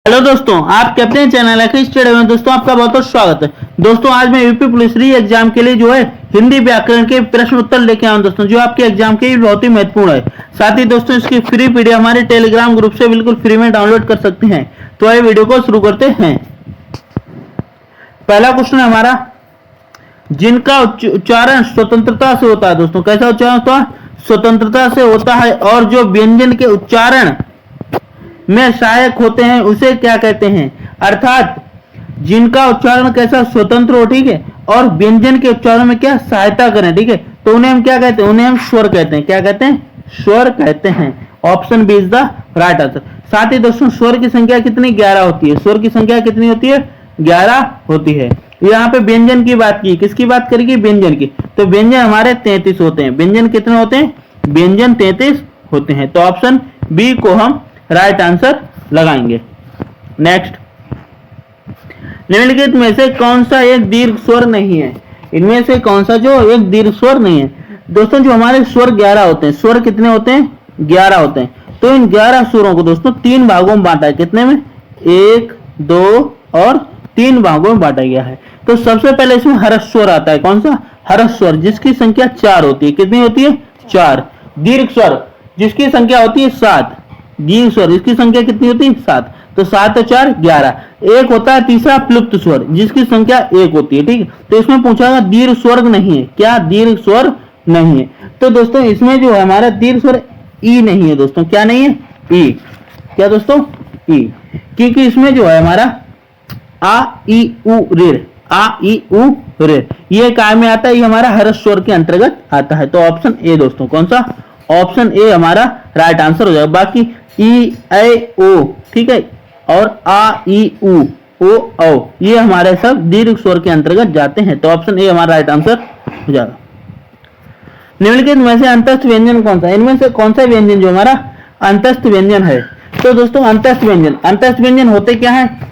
Hello दोस्तों, आप captain channel study में दोस्तों आपका बहुत बहुत स्वागत है। दोस्तों आज मैं यूपी पुलिस री एग्जाम के लिए जो है हिंदी व्याकरण के प्रश्न उत्तर लेके आया हूं दोस्तों, जो आपके एग्जाम के लिए बहुत ही महत्वपूर्ण है। साथ ही दोस्तों इसकी फ्री पीडीएफ हमारे टेलीग्राम ग्रुप से बिल्कुल फ्री में डाउनलोड कर सकते हैं। तो आइए वीडियो को शुरू करते हैं। पहला क्वेश्चन है हमारा, जिनका उच्चारण स्वतंत्रता से होता है। दोस्तों कैसा उच्चारण होता है? स्वतंत्रता से होता है, और जो व्यंजन के उच्चारण में सहायक होते हैं उसे क्या कहते हैं? अर्थात जिनका उच्चारण कैसा स्वतंत्र हो, ठीक है, और व्यंजन के उच्चारण में क्या सहायता करें, ठीक है, तो उन्हें हम क्या कहते हैं? उन्हें हम स्वर कहते हैं। क्या कहते हैं? स्वर कहते हैं। Option B is the right answer. साथ ही दोस्तों स्वर की संख्या कितनी? 11 होती है। स्वर की संख्या कितनी होती है? 11 होती है। यहाँ पे व्यंजन की बात की, किसकी बात करेगी? व्यंजन की। तो व्यंजन हमारे 33 होते हैं। व्यंजन कितने होते हैं? व्यंजन 33 होते हैं। तो ऑप्शन बी को हम राइट आंसर लगाएंगे। नेक्स्ट, निम्नलिखित में से कौन सा एक दीर्घ स्वर नहीं है? इनमें से कौन सा जो एक दीर्घ स्वर नहीं है? दोस्तों जो हमारे स्वर 11 होते हैं, स्वर कितने होते हैं? 11 होते हैं। तो इन 11 स्वरों को दोस्तों 3 भागों में बांटा है। कितने में? 1, 2 और 3 भागों में बांटा गया है। तो सबसे पहले इसमें हर्ष स्वर आता है। कौन सा? हर्ष स्वर, जिसकी संख्या 4 होती है। कितनी होती है? 4। दीर्घ स्वर जिसकी संख्या होती है 7। दीर्घ स्वर इसकी संख्या कितनी होती है? 7। तो 7 और 4 11। एक होता है तीसरा प्लुप्त स्वर, जिसकी संख्या 1 होती है, ठीक है। तो इसमें पूछा दीर्घ स्वर नहीं है। क्या दीर्घ स्वर नहीं है? तो दोस्तों इसमें जो है हमारा दीर्घ स्वर ई नहीं है। दोस्तों क्या नहीं है? ई। क्या दोस्तों? ई। क्योंकि इसमें जो है हमारा आ ई उ रे, आ ई उ रे, ये काय में आता है? ये हमारा हर्ष स्वर के अंतर्गत आता है। तो ऑप्शन ए दोस्तों, कौन सा? ऑप्शन ए हमारा राइट आंसर हो जाएगा। बाकी ई ए ओ, ठीक है, और आ ई उ ओ औ, ये हमारे सब दीर्घ स्वर के अंतर्गत जाते हैं। तो ऑप्शन ए हमारा राइट आंसर हो जाएगा। निम्नलिखित में से अंतस्थ व्यंजन कौन सा? इनमें से कौन सा व्यंजन जो हमारा अंतस्थ व्यंजन है? तो दोस्तों अंतस्थ व्यंजन होते क्या है?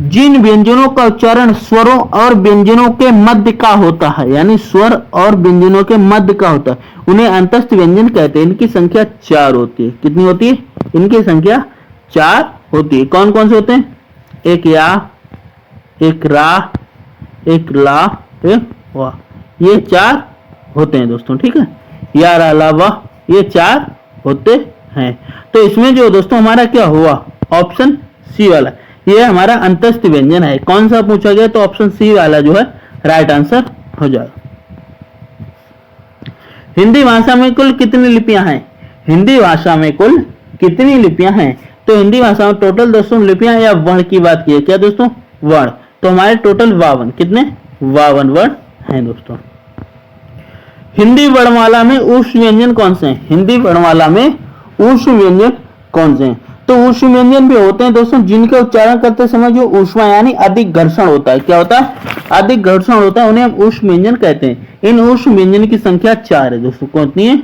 जिन व्यंजनों का उच्चारण स्वरों और व्यंजनों के मध्य का होता है, यानी स्वर और व्यंजनों के मध्य का होता है, उन्हें अंतस्थ व्यंजन कहते हैं। इनकी संख्या 4 होती है। कितनी होती है? इनकी संख्या 4 होती है। कौन कौन से होते हैं? एक या, एक रा, एक ला, एक वा, ये 4 होते हैं दोस्तों, ठीक है। या रा ला वा, ये 4 होते हैं। तो इसमें जो दोस्तों हमारा क्या हुआ? ऑप्शन सी वाला, ये हमारा अंतस्थ व्यंजन है। कौन सा पूछा गया? तो ऑप्शन सी वाला जो है राइट आंसर हो जाएगा। हिंदी भाषा में कुल कितनी लिपियां हैं? हिंदी भाषा में कुल कितनी लिपियां हैं? तो हिंदी भाषा में टोटल दोस्तों लिपियां या वर्ण की बात की है। क्या दोस्तों? वर्ण। तो हमारे टोटल 52, कितने? 52 वर्ण हैं दोस्तों। हिंदी वर्णमाला में ऊष्म व्यंजन कौन से हैं? हिंदी वर्णमाला में ऊष्म व्यंजन कौन से हैं? तो ऊष्म व्यंजन भी होते हैं दोस्तों जिनके उच्चारण करते समय जो ऊष्मा यानी अधिक घर्षण होता है। क्या होता है? अधिक घर्षण होता है, उन्हें हम ऊष्म व्यंजन कहते हैं। इन ऊष्म व्यंजन की संख्या 4 है दोस्तों। कितनी है?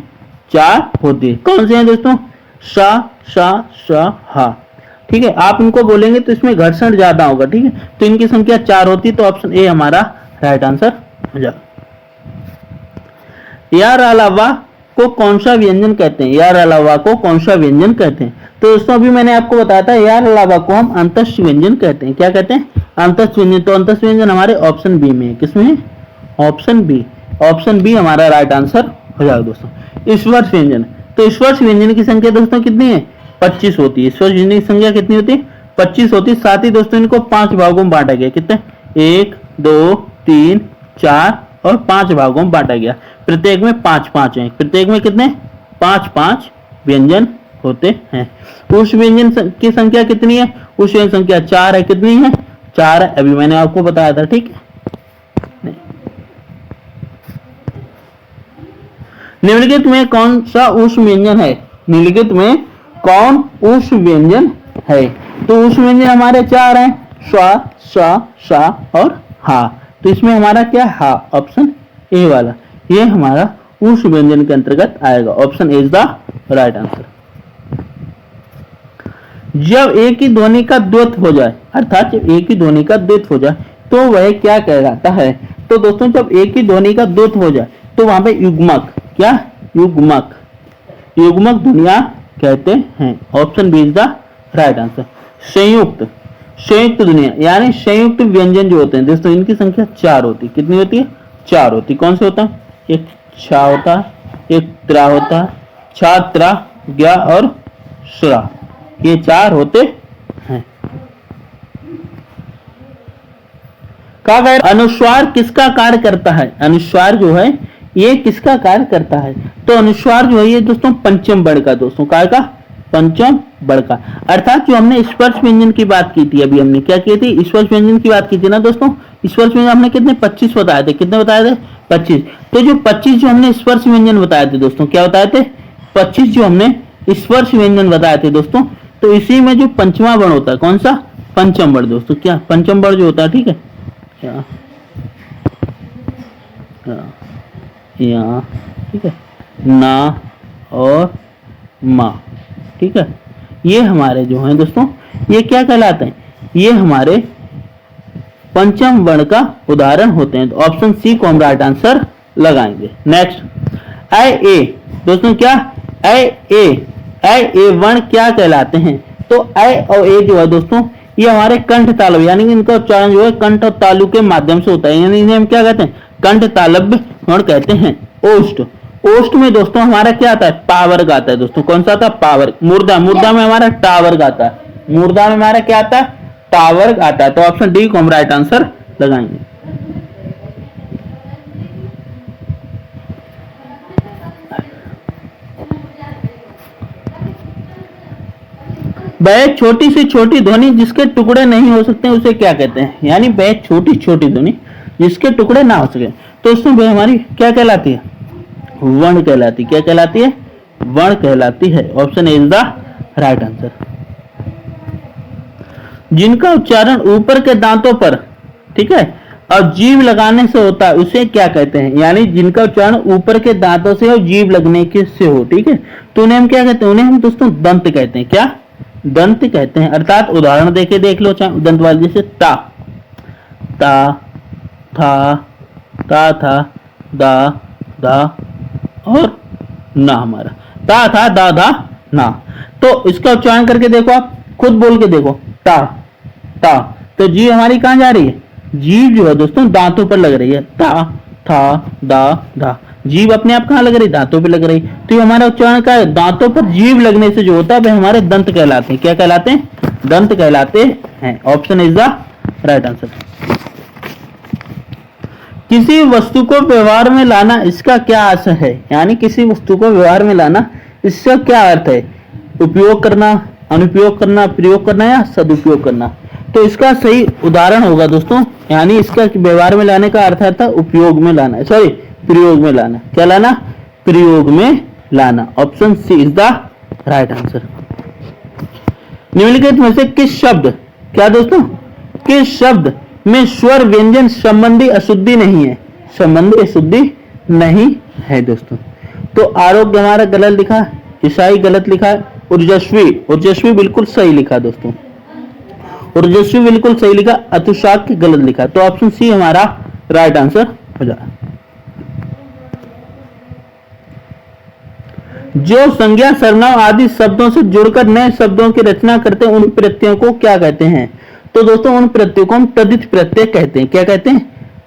4 होती है। कौन से हैं दोस्तों? सा, सा, सा, हा, ठीक है। आप इनको बोलेंगे तो इसमें घर्षण ज्यादा होगा, ठीक है। तो इनकी संख्या 4 होती है। तो ऑप्शन ए हमारा राइट आंसर हो जाएगा। यार अलावा को कौन सा व्यंजन कहते हैं? यार अलावा को कौन सा व्यंजन कहते हैं? तो दोस्तों अभी मैंने आपको बताया था यार अलावा को हम अंतस्थ व्यंजन कहते हैं। क्या कहते हैं? अंतस्थ व्यंजन। तो अंतस्थ व्यंजन हमारे ऑप्शन बी में है। किसमें है? Option B. ऑप्शन बी हमारा राइट आंसर हो जाएगा दोस्तों। स्पर्श व्यंजन। तो स्पर्श व्यंजन की संख्या दोस्तों कितनी है? 25 होती है। स्पर्श व्यंजन की संख्या कितनी होती है? 25 होती है। साथ ही दोस्तों इनको 5 भागों में बांटा गया। कितने? 1, 2, 3, 4 और 5 भागों में बांटा गया। प्रत्येक में 5-5 है। प्रत्येक में कितने? 5-5 व्यंजन होते हैं। उस व्यंजन की संख्या कितनी है? उस व्यंजन संख्या 4 है। कितनी है? 4 है। अभी मैंने आपको बताया था, ठीक है। निम्नलिखित में कौन सा ऊष्म व्यंजन है? निम्नलिखित में कौन ऊष्म व्यंजन है? तो ऊष्म व्यंजन हमारे 4 हैं। स्वा, सा, सा और हा। तो इसमें हमारा क्या? हा। ऑप्शन ए वाला, ये हमारा ऊष्म व्यंजन के अंतर्गत आएगा। Option A is the right answer. जब एक ही ध्वनि का द्वैत हो जाए, अर्थात जब एक ही ध्वनि का द्वैत हो जाए तो वह क्या कहलाता है? तो दोस्तों जब एक ही ध्वनि का द्वैत हो जाए तो वहां पे युग्मक, क्या? युग्मक, युग्मक ध्वनियां कहते हैं। Option B is the right answer. संयुक्त संयुक्त ध्वनि यानी संयुक्त व्यंजन जो होते हैं दोस्तों, इनकी संख्या 4 होती है। कितनी होती है? 4 होती है। कौन से होता है? एक छा होता है, एक त्रा होता है, छा त्रा ज्ञा और श्रा, ये 4 होते हैं। कहा गया अनुस्वार किसका कार्य करता है? अनुस्वार जो है ये किसका कार्य करता है? तो अनुस्वार जो है ये दोस्तों पंचम वर्ण का, दोस्तों काय का? पंचम वर्ण का। अर्थात जो हमने स्पर्श व्यंजन की बात की थी, अभी हमने क्या की थी? स्पर्श व्यंजन की बात की थी ना दोस्तों। स्पर्श व्यंजन हमने कितने? 25 बताए थे। कितने बताए थे? 25। तो जो 25 जो हमने स्पर्श व्यंजन बताए थे दोस्तों, क्या बताए थे? 25 जो हमने स्पर्श व्यंजन बताए थे दोस्तों, तो इसी में जो पंचमा वर्ण होता है, कौन सा? पंचम वर्ण दोस्तों। क्या पंचम वर्ण जो होता है, ठीक है, यहाँ ठीक है, ना और मा, ठीक है, ये हमारे जो हैं दोस्तों, ये क्या कहलाते हैं? ये हमारे पंचम वर्ण का उदाहरण होते हैं। तो ऑप्शन सी को हम राइट आंसर लगाएंगे। नेक्स्ट आई ए दोस्तों, क्या आई ए वर्ण क्या कहलाते हैं? तो आई और ए जो है दोस्तों, ये हमारे कंठ तालव्य यानी इनका उच्चारण जो है कंठ और तालु के माध्यम से होता है, यानी इन्हें हम क्या कहते हैं? कंठ तालव्य वर्ण कहते हैं। ओष्ठ, ओष्ठ में दोस्तों हमारा क्या आता है? पावर्ग आता है दोस्तों। कौन सा आता है? पावर्ग। मूर्धा, मूर्धा में हमारा टावर्ग आता है। मूर्धा में हमारा क्या आता है? टावर्ग आता है। तो ऑप्शन डी को हम राइट आंसर लगाएंगे। वह छोटी से छोटी ध्वनि जिसके टुकड़े नहीं हो सकते उसे क्या कहते हैं? यानी वह छोटी छोटी ध्वनि जिसके टुकड़े ना हो सके, तो इसमें वह हमारी क्या कहलाती है? वर्ण कहलाती है। क्या कहलाती है? वर्ण कहलाती है। Option A is the right answer. जिनका उच्चारण ऊपर के दांतों पर, ठीक है, और जीभ लगाने से होता है उसे क्या कहते हैं? यानी जिनका उच्चारण ऊपर के दांतों से और जीभ लगने के से हो, ठीक है, तो उन्हें हम क्या कहते हैं? उन्हें हम दोस्तों दंत कहते हैं। क्या? दंत कहते हैं। अर्थात उदाहरण देके देख लो, चाहे दंत वाले, जैसे ता, ता, था, ता था, दा, दा और ना, हमारा ता था, दा, दा, ना। तो इसका उच्चारण करके देखो, आप खुद बोल के देखो, ता, ता। तो जीभ हमारी कहां जा रही है? जीभ जो है दोस्तों दांतों पर लग रही है। ता, था, दा, दा। जीभ अपने आप कहां लग रही? दांतों पे लग रही। तो ये हमारा उच्चारण का है, दांतों पर जीभ लगने से जो होता है वह हमारे दंत कहलाते हैं। क्या कहलाते हैं? दंत कहलाते हैं। Option is the right answer. किसी वस्तु को व्यवहार में लाना, इसका क्या अर्थ है? यानी किसी वस्तु को व्यवहार में लाना, इसका क्या अर्थ है? उपयोग करना, अनुपयोग करना, प्रयोग करना या सदुपयोग करना। तो इसका सही उदाहरण होगा दोस्तों, यानी इसका व्यवहार में लाने का अर्थ आता है उपयोग में लाना, सॉरी प्रयोग में लाना। क्या लाना? प्रयोग में लाना। Option C is the right answer. निम्नलिखित में से किस शब्द, क्या दोस्तों, किस शब्द में स्वर व्यंजन संबंधी अशुद्धि नहीं है? संबंधी अशुद्धि नहीं है दोस्तों। तो आरोग्य हमारा गलत लिखा, ईसाई गलत लिखा है, ऊर्जस्वी, ऊर्जस्वी बिल्कुल सही लिखा दोस्तों, ऊर्जस्वी बिल्कुल सही लिखा, अतुशाक्य गलत लिखा। तो ऑप्शन सी हमारा राइट आंसर हो जाए। जो संज्ञा, सर्वनाम आदि शब्दों से जुड़कर नए शब्दों की रचना करते हैं उन प्रत्ययों को क्या कहते हैं? तो दोस्तों उन प्रत्ययों को हम तद्धित प्रत्यय कहते हैं। क्या कहते हैं?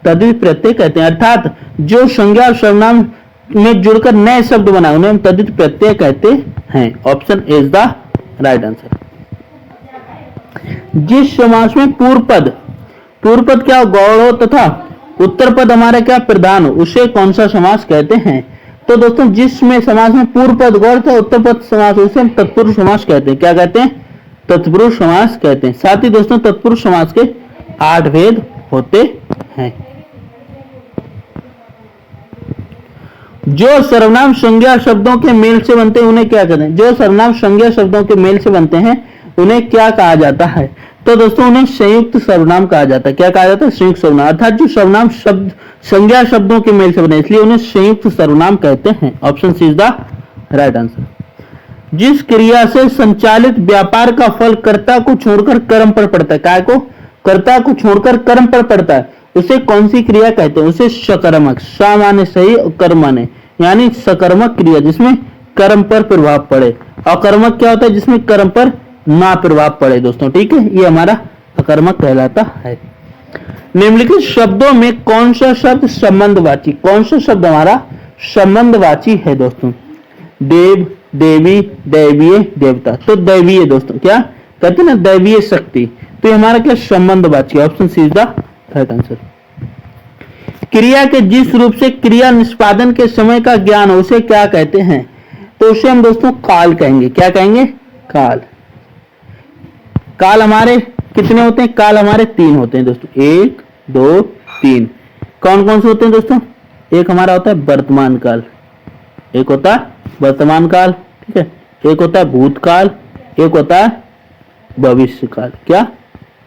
तद्धित प्रत्यय कहते हैं। अर्थात जो संज्ञा और सर्वनाम में जुड़कर नए शब्द बनाए उन्हें हम तद्धित प्रत्यय कहते हैं। Option is the right answer. जिस समास में पूर्व पद क्या गौड़ हो तथा उत्तर पद हमारा क्या प्रधान हो, उसे कौन सा समास कहते हैं? तो दोस्तों जिसमें समास में पूर्व पद गौड़ था, उत्तर पद समास, उसे हम तत्पुरुष समास कहते हैं। क्या कहते हैं? तत्पुरुष समास कहते हैं। साथ ही दोस्तों तत्पुरुष समास के 8 भेद होते हैं। जो सर्वनाम संज्ञा शब्दों के मेल से बनते हैं उन्हें क्या कहते हैं? जो सर्वनाम संज्ञा शब्दों के मेल से बनते हैं उन्हें क्या कहा जाता है? तो दोस्तों उन्हें संयुक्त सर्वनाम कहा जाता है। क्या कहा जाता है? संयुक्त सर्वनाम। अर्थात जो सर्वनाम शब्द संज्ञा शब्दों के मेल से बने इसलिए उन्हें संयुक्त सर्वनाम कहते हैं। Option C is the right answer. जिस क्रिया से संचालित व्यापार का फल कर्ता को छोड़कर कर्म पर पड़ता है, काय को? कर्ता को छोड़कर कर्म पर पड़ता है, उसे कौन सी क्रिया कहते हैं? उसे सकर्मक। सा माने सही और कर्म माने, यानी सकर्मक क्रिया जिसमें कर्म पर प्रभाव पड़े। अकर्मक क्या होता है? जिसमें कर्म पर ना प्रभाव पड़े दोस्तों, ठीक है, ये हमारा अकर्मक कहलाता है। निम्नलिखित शब्दों में कौन सा शब्द संबंधवाची, कौन सा शब्द हमारा संबंधवाची है दोस्तों? देव, देवी, दैवीय, देवता। तो दैवीय दोस्तों, क्या कहते हैं ना, दैवीय शक्ति, तो ये हमारा क्या संबंधवाची, option C is the right answer. क्रिया के जिस रूप से क्रिया निष्पादन के समय का ज्ञान हो उसे क्या कहते हैं? तो उसे हम दोस्तों काल कहेंगे। क्या कहेंगे? काल। काल हमारे कितने होते हैं? काल हमारे 3 होते हैं दोस्तों, 1 2 3। कौन कौन से होते हैं दोस्तों? एक हमारा होता है वर्तमान काल, एक होता है वर्तमान काल, ठीक है, एक होता है भूतकाल, एक होता है भविष्य काल। क्या?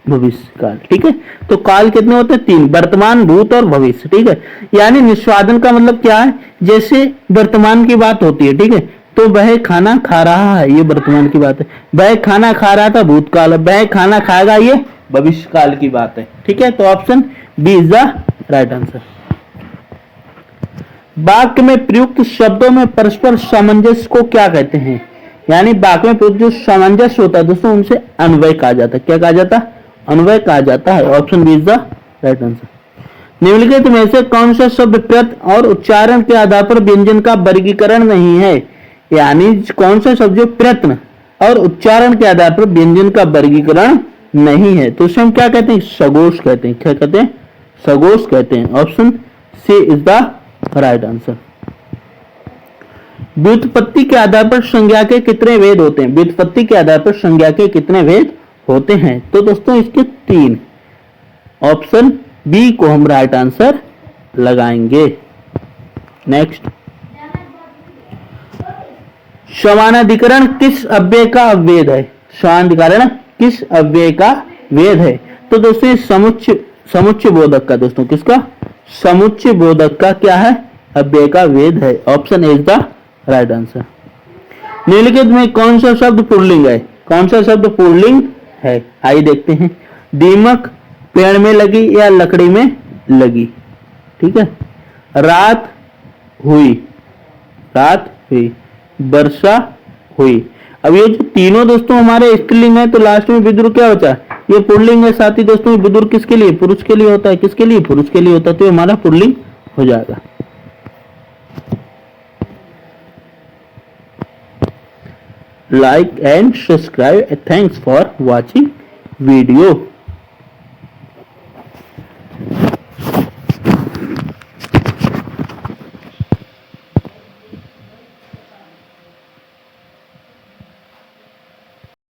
भविष्य काल, ठीक है। तो काल कितने होते हैं? 3, वर्तमान, भूत और भविष्य, ठीक है। यानी निष्पादन का मतलब क्या है? जैसे वर्तमान की बात होती है, ठीक है, तो वह खाना खा रहा है, ये वर्तमान की बात है। वह खाना खा रहा था, भूतकाल है। वह खाना खाएगा, ये भविष्य काल की बात है, ठीक है। तो option B is the right answer. वाक्य में प्रयुक्त शब्दों में परस्पर सामंजस्य को क्या कहते हैं? यानी वाक्य में प्रयुक्त जो सामंजस्य होता है दोस्तों, उनसे अन्वय कहा जाता है। क्या कहा जाता है? अन्वय कहा जाता है। Option B is the right answer. निम्नलिखित में से कौन सा शब्द प्रत्यय और उच्चारण के आधार पर व्यंजन का वर्गीकरण नहीं है? यानी कौन सा शब्द जो प्रत्यय और उच्चारण के आधार पर व्यंजन का वर्गीकरण नहीं है, तो उसे हम क्या कहते हैं? सगोष कहते हैं। क्या कहते हैं? सगोष कहते हैं। Option C is the right answer. व्युत्पत्ति के आधार पर संज्ञा के कितने भेद होते हैं? व्युत्पत्ति के आधार पर संज्ञा के कितने भेद होते हैं? तो दोस्तों इसके 3। ऑप्शन बी को हम राइट आंसर लगाएंगे। नेक्स्ट, समानाधिकरण किस अव्यय का अवयव है? समानाधिकरण किस अव्यय का वेद है? तो दोस्तों समुच्चय बोधक का, दोस्तों किसका? समुच्चय बोधक का क्या है? अव्यय का वेद है। Option A is the right answer. निम्नलिखित में कौन सा शब्द पुल्लिंग है? कौन सा शब्द पुल्लिंग है? आइए देखते हैं। दीमक पेड़ में लगी या लकड़ी में लगी, ठीक है। रात हुई, रात हुई। वर्षा हुई। अब ये जो तीनों दोस्तों हमारे स्त्रीलिंग है, तो लास्ट में विदुर क्या बचा? ये पुल्लिंग है। साथ ही दोस्तों विदुर किसके लिए? पुरुष के लिए होता है। किसके लिए? पुरुष के लिए होता है। तो ये हमारा पुल्लिंग हो जाएगा। Like and subscribe. Thanks for watching video.